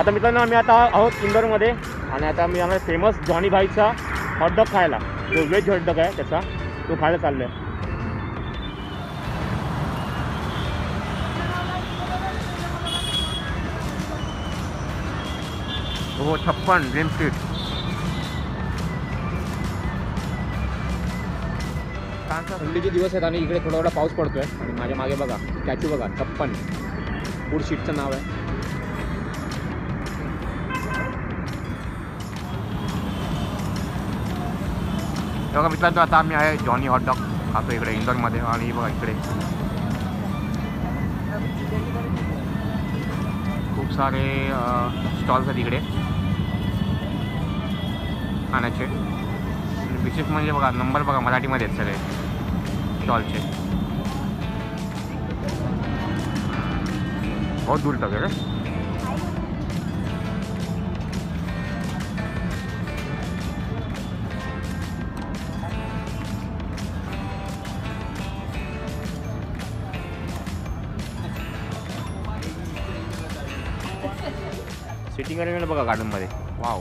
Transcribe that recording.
आता मित्रांनो आम्ही आता आहोत इंदोरमध्ये आणि आता मी आम्हाला फेमस जॉनी भाईचा हॉटडॉग खायला, जो व्हेज हॉटडॉग आहे त्याचा, तो खायला चाललो आहे. हो, छप्पन ड्रीम स्ट्रीट. थंडीचे दिवस आहेत आणि इकडे थोडा थोडा पाऊस पडतोय आणि माझ्या मागे बघा स्टॅच्यू बघा, छप्पन फूड शीटचं नाव आहे. बघा मित्रांनो, आता आम्ही आहे जॉनी हॉटडॉग खातो इकडे इंदोरमध्ये. आणि बघा इकडे खूप सारे स्टॉल्स आहेत इकडे खाण्याचे. विशेष म्हणजे बघा नंबर बघा मराठीमध्ये आहेत सगळे स्टॉलचे. बहुत दूर तक है. सिटिंग अरेंजमेंट बघा गार्डनमध्ये. वाव.